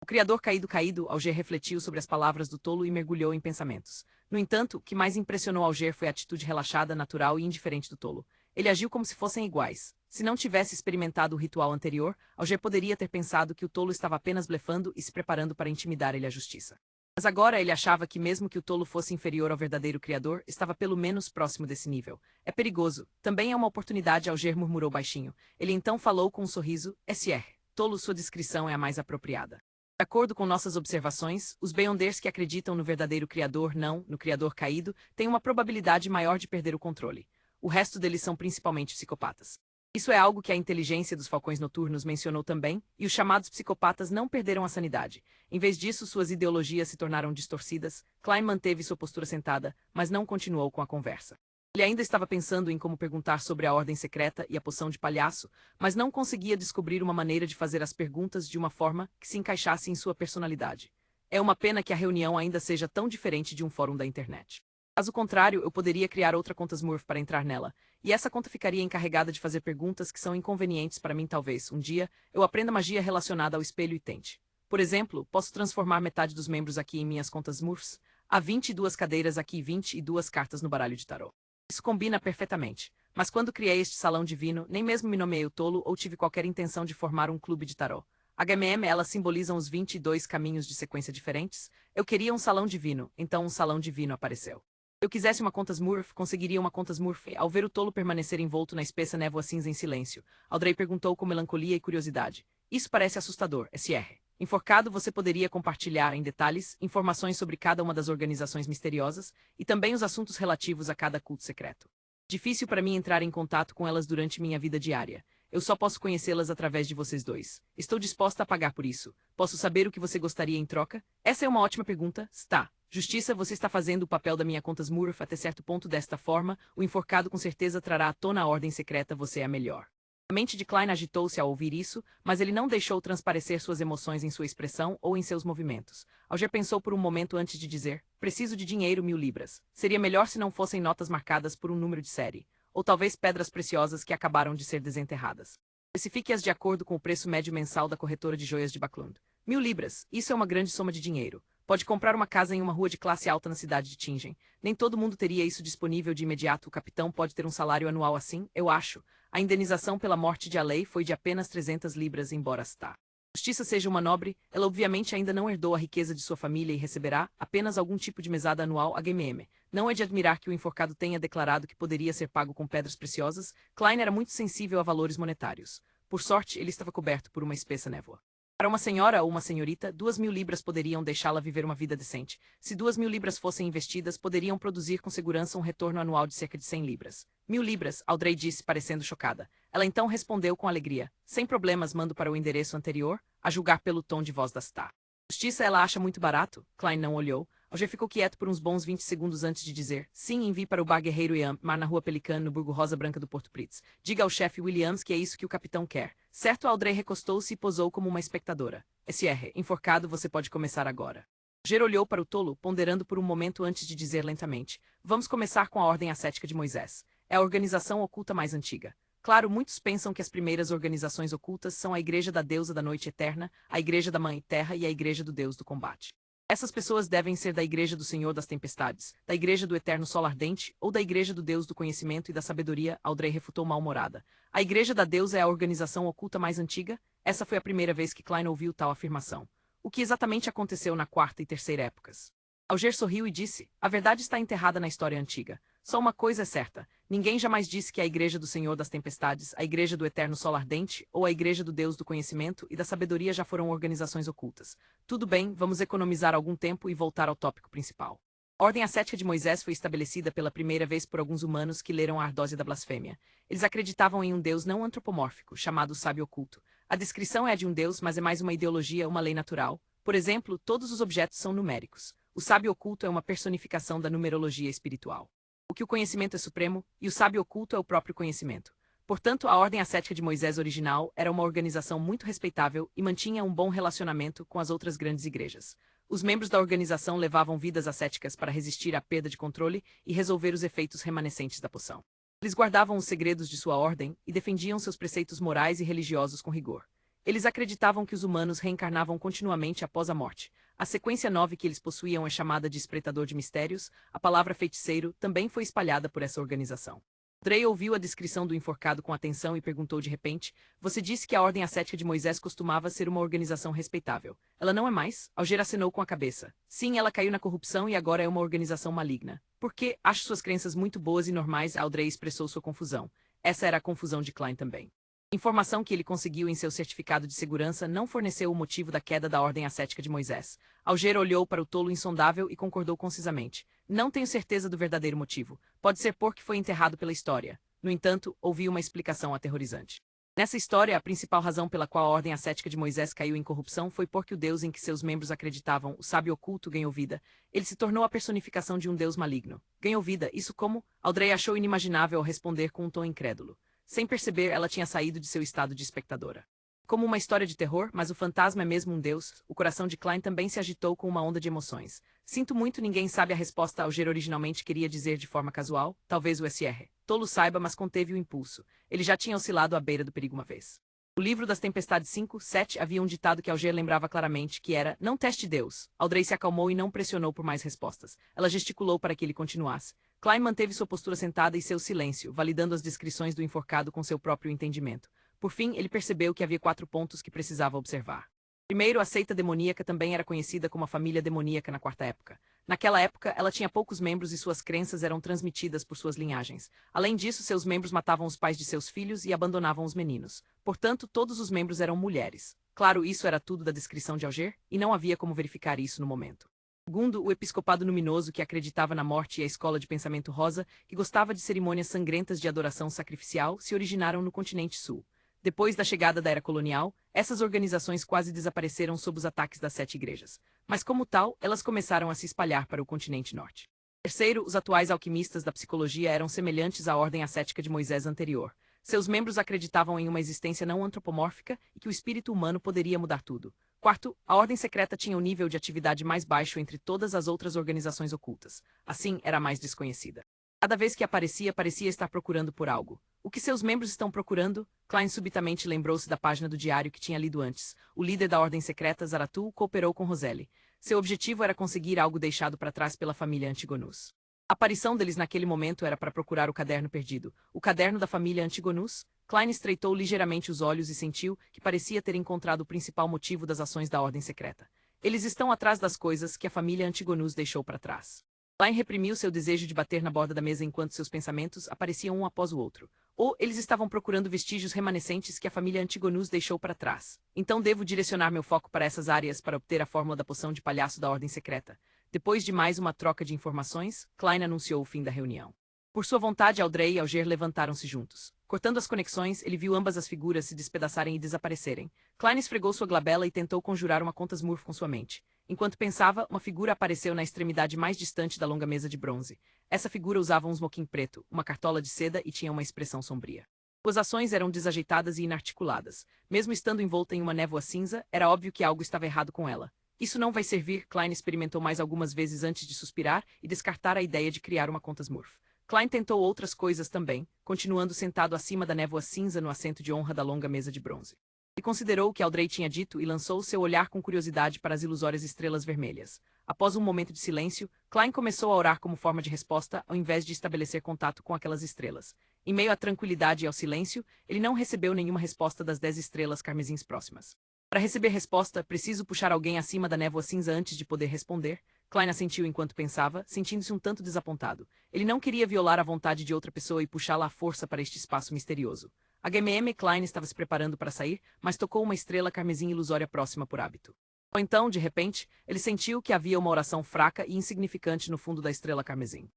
Criador caído, Alger refletiu sobre as palavras do tolo e mergulhou em pensamentos. No entanto, o que mais impressionou Alger foi a atitude relaxada, natural e indiferente do tolo. Ele agiu como se fossem iguais. Se não tivesse experimentado o ritual anterior, Alger poderia ter pensado que o tolo estava apenas blefando e se preparando para intimidar ele à justiça. Mas agora ele achava que mesmo que o tolo fosse inferior ao verdadeiro criador, estava pelo menos próximo desse nível. É perigoso. Também é uma oportunidade, Alger murmurou baixinho. Ele então falou com um sorriso. SR. Tolo, sua descrição é a mais apropriada. De acordo com nossas observações, os Beyonders que acreditam no verdadeiro criador, não no criador caído, têm uma probabilidade maior de perder o controle. O resto deles são principalmente psicopatas. Isso é algo que a inteligência dos falcões noturnos mencionou também, e os chamados psicopatas não perderam a sanidade. Em vez disso, suas ideologias se tornaram distorcidas. Klein manteve sua postura sentada, mas não continuou com a conversa. Ele ainda estava pensando em como perguntar sobre a ordem secreta e a poção de palhaço, mas não conseguia descobrir uma maneira de fazer as perguntas de uma forma que se encaixasse em sua personalidade. É uma pena que a reunião ainda seja tão diferente de um fórum da internet. Caso contrário, eu poderia criar outra conta Smurf para entrar nela, e essa conta ficaria encarregada de fazer perguntas que são inconvenientes para mim. Talvez, um dia, eu aprenda magia relacionada ao espelho e tente. Por exemplo, posso transformar metade dos membros aqui em minhas contas Smurfs. Há 22 cadeiras aqui e 22 cartas no baralho de tarô. Isso combina perfeitamente. Mas quando criei este salão divino, nem mesmo me nomeei o tolo ou tive qualquer intenção de formar um clube de tarô. HMM, elas simbolizam os 22 caminhos de sequência diferentes. Eu queria um salão divino, então um salão divino apareceu. Se eu quisesse uma conta Smurf, conseguiria uma conta Smurf. Ao ver o tolo permanecer envolto na espessa névoa cinza em silêncio, Audrey perguntou com melancolia e curiosidade. Isso parece assustador, SR. Enforcado, você poderia compartilhar em detalhes informações sobre cada uma das organizações misteriosas e também os assuntos relativos a cada culto secreto. Difícil para mim entrar em contato com elas durante minha vida diária. Eu só posso conhecê-las através de vocês dois. Estou disposta a pagar por isso. Posso saber o que você gostaria em troca? Essa é uma ótima pergunta. Está. Justiça, você está fazendo o papel da minha conta Smurf até certo ponto. Desta forma, o enforcado com certeza trará à tona a ordem secreta. Você é a melhor. A mente de Klein agitou-se ao ouvir isso, mas ele não deixou transparecer suas emoções em sua expressão ou em seus movimentos. Alger pensou por um momento antes de dizer, preciso de dinheiro, 1000 libras. Seria melhor se não fossem notas marcadas por um número de série, ou talvez pedras preciosas que acabaram de ser desenterradas. Especifique-as de acordo com o preço médio mensal da corretora de joias de Baclund. 1000 libras, isso é uma grande soma de dinheiro. Pode comprar uma casa em uma rua de classe alta na cidade de Tingen. Nem todo mundo teria isso disponível de imediato. O capitão pode ter um salário anual assim, eu acho. A indenização pela morte de Alei foi de apenas 300 libras, embora a justiça seja uma nobre, ela obviamente ainda não herdou a riqueza de sua família e receberá apenas algum tipo de mesada anual. HMM. Não é de admirar que o enforcado tenha declarado que poderia ser pago com pedras preciosas. Klein era muito sensível a valores monetários. Por sorte, ele estava coberto por uma espessa névoa. Para uma senhora ou uma senhorita, 2000 libras poderiam deixá-la viver uma vida decente. Se 2000 libras fossem investidas, poderiam produzir com segurança um retorno anual de cerca de 100 libras. 1000 libras, Audrey disse, parecendo chocada. Ela então respondeu com alegria. Sem problemas, mando para o endereço anterior, a julgar pelo tom de voz da Sta. Justiça, ela acha muito barato? Klein não olhou. Alger ficou quieto por uns bons 20 segundos antes de dizer, sim, envie para o Bar Guerreiro Ian, mar na Rua Pelicano, no Burgo Rosa Branca do Porto Pritz. Diga ao chefe Williams que é isso que o capitão quer. Certo, Audrey recostou-se e posou como uma espectadora. SR, enforcado, você pode começar agora. Alger olhou para o tolo, ponderando por um momento antes de dizer lentamente, vamos começar com a Ordem Ascética de Moisés. É a organização oculta mais antiga. Claro, muitos pensam que as primeiras organizações ocultas são a Igreja da Deusa da Noite Eterna, a Igreja da Mãe Terra e a Igreja do Deus do Combate. Essas pessoas devem ser da Igreja do Senhor das Tempestades, da Igreja do Eterno Sol Ardente ou da Igreja do Deus do Conhecimento e da Sabedoria. Audrey refutou mal-humorada. A Igreja da Deusa é a organização oculta mais antiga? Essa foi a primeira vez que Klein ouviu tal afirmação. O que exatamente aconteceu na quarta e terceira épocas? Alger sorriu e disse, a verdade está enterrada na história antiga. Só uma coisa é certa, ninguém jamais disse que a Igreja do Senhor das Tempestades, a Igreja do Eterno Sol Ardente ou a Igreja do Deus do Conhecimento e da Sabedoria já foram organizações ocultas. Tudo bem, vamos economizar algum tempo e voltar ao tópico principal. A Ordem Ascética de Moisés foi estabelecida pela primeira vez por alguns humanos que leram a Ardósia da Blasfêmia. Eles acreditavam em um Deus não antropomórfico, chamado Sábio Oculto. A descrição é a de um Deus, mas é mais uma ideologia, uma lei natural. Por exemplo, todos os objetos são numéricos. O Sábio Oculto é uma personificação da numerologia espiritual. O que o conhecimento é supremo, e o sábio oculto é o próprio conhecimento. Portanto, a Ordem Ascética de Moisés original era uma organização muito respeitável e mantinha um bom relacionamento com as outras grandes igrejas. Os membros da organização levavam vidas ascéticas para resistir à perda de controle e resolver os efeitos remanescentes da poção. Eles guardavam os segredos de sua ordem e defendiam seus preceitos morais e religiosos com rigor. Eles acreditavam que os humanos reencarnavam continuamente após a morte. A sequência 9 que eles possuíam é chamada de Espreitador de Mistérios. A palavra feiticeiro também foi espalhada por essa organização. Dre ouviu a descrição do enforcado com atenção e perguntou de repente: "Você disse que a Ordem Ascética de Moisés costumava ser uma organização respeitável. Ela não é mais?" Alger acenou com a cabeça. "Sim, ela caiu na corrupção e agora é uma organização maligna." "Por quê? Acho suas crenças muito boas e normais." Audrey expressou sua confusão. Essa era a confusão de Klein também. Informação que ele conseguiu em seu certificado de segurança não forneceu o motivo da queda da Ordem Ascética de Moisés. Alger olhou para o tolo insondável e concordou concisamente. "Não tenho certeza do verdadeiro motivo. Pode ser porque foi enterrado pela história." No entanto, ouvi uma explicação aterrorizante. Nessa história, a principal razão pela qual a Ordem Ascética de Moisés caiu em corrupção foi porque o Deus em que seus membros acreditavam, o sábio oculto, ganhou vida. Ele se tornou a personificação de um Deus maligno. Ganhou vida, isso como? Audrey achou inimaginável ao responder com um tom incrédulo. Sem perceber, ela tinha saído de seu estado de espectadora. Como uma história de terror, mas o fantasma é mesmo um deus, o coração de Klein também se agitou com uma onda de emoções. "Sinto muito, ninguém sabe a resposta." Alger originalmente queria dizer de forma casual, talvez o SR. Tolo saiba, mas conteve o impulso. Ele já tinha oscilado à beira do perigo uma vez. O livro das Tempestades 5:7 havia um ditado que Alger lembrava claramente, que era: "Não teste Deus." Audrey se acalmou e não pressionou por mais respostas. Ela gesticulou para que ele continuasse. Klein manteve sua postura sentada e seu silêncio, validando as descrições do enforcado com seu próprio entendimento. Por fim, ele percebeu que havia 4 pontos que precisava observar. Primeiro, a seita demoníaca também era conhecida como a família demoníaca na Quarta Época. Naquela época, ela tinha poucos membros e suas crenças eram transmitidas por suas linhagens. Além disso, seus membros matavam os pais de seus filhos e abandonavam os meninos. Portanto, todos os membros eram mulheres. Claro, isso era tudo da descrição de Alger, e não havia como verificar isso no momento. Segundo, o episcopado luminoso que acreditava na morte e a escola de pensamento rosa, que gostava de cerimônias sangrentas de adoração sacrificial, se originaram no continente sul. Depois da chegada da era colonial, essas organizações quase desapareceram sob os ataques das 7 igrejas. Mas como tal, elas começaram a se espalhar para o continente norte. Terceiro, os atuais alquimistas da psicologia eram semelhantes à ordem ascética de Moisés anterior. Seus membros acreditavam em uma existência não antropomórfica e que o espírito humano poderia mudar tudo. Quarto, a ordem secreta tinha o nível de atividade mais baixo entre todas as outras organizações ocultas. Assim, era a mais desconhecida. Cada vez que aparecia, parecia estar procurando por algo. O que seus membros estão procurando? Klein subitamente lembrou-se da página do diário que tinha lido antes. O líder da ordem secreta, Zaratul, cooperou com Roselle. Seu objetivo era conseguir algo deixado para trás pela família Antigonus. A aparição deles naquele momento era para procurar o caderno perdido. O caderno da família Antigonus? Klein estreitou ligeiramente os olhos e sentiu que parecia ter encontrado o principal motivo das ações da ordem secreta. Eles estão atrás das coisas que a família Antigonus deixou para trás. Klein reprimiu seu desejo de bater na borda da mesa enquanto seus pensamentos apareciam um após o outro. Ou eles estavam procurando vestígios remanescentes que a família Antigonus deixou para trás. Então devo direcionar meu foco para essas áreas para obter a fórmula da poção de palhaço da ordem secreta. Depois de mais uma troca de informações, Klein anunciou o fim da reunião. Por sua vontade, Audrey e Alger levantaram-se juntos. Cortando as conexões, ele viu ambas as figuras se despedaçarem e desaparecerem. Klein esfregou sua glabela e tentou conjurar uma conta Smurf com sua mente. Enquanto pensava, uma figura apareceu na extremidade mais distante da longa mesa de bronze. Essa figura usava um smoking preto, uma cartola de seda e tinha uma expressão sombria. Suas ações eram desajeitadas e inarticuladas. Mesmo estando envolta em uma névoa cinza, era óbvio que algo estava errado com ela. Isso não vai servir, Klein experimentou mais algumas vezes antes de suspirar e descartar a ideia de criar uma conta Smurf. Klein tentou outras coisas também, continuando sentado acima da névoa cinza no assento de honra da longa mesa de bronze. Ele considerou o que Audrey tinha dito e lançou seu olhar com curiosidade para as ilusórias estrelas vermelhas. Após um momento de silêncio, Klein começou a orar como forma de resposta, ao invés de estabelecer contato com aquelas estrelas. Em meio à tranquilidade e ao silêncio, ele não recebeu nenhuma resposta das 10 estrelas carmesins próximas. Para receber resposta, preciso puxar alguém acima da névoa cinza antes de poder responder. Klein assentiu enquanto pensava, sentindo-se um tanto desapontado. Ele não queria violar a vontade de outra pessoa e puxá-la à força para este espaço misterioso. HMM Klein estava se preparando para sair, mas tocou uma estrela carmesim ilusória próxima por hábito. Ou então, de repente, ele sentiu que havia uma oração fraca e insignificante no fundo da estrela carmesim.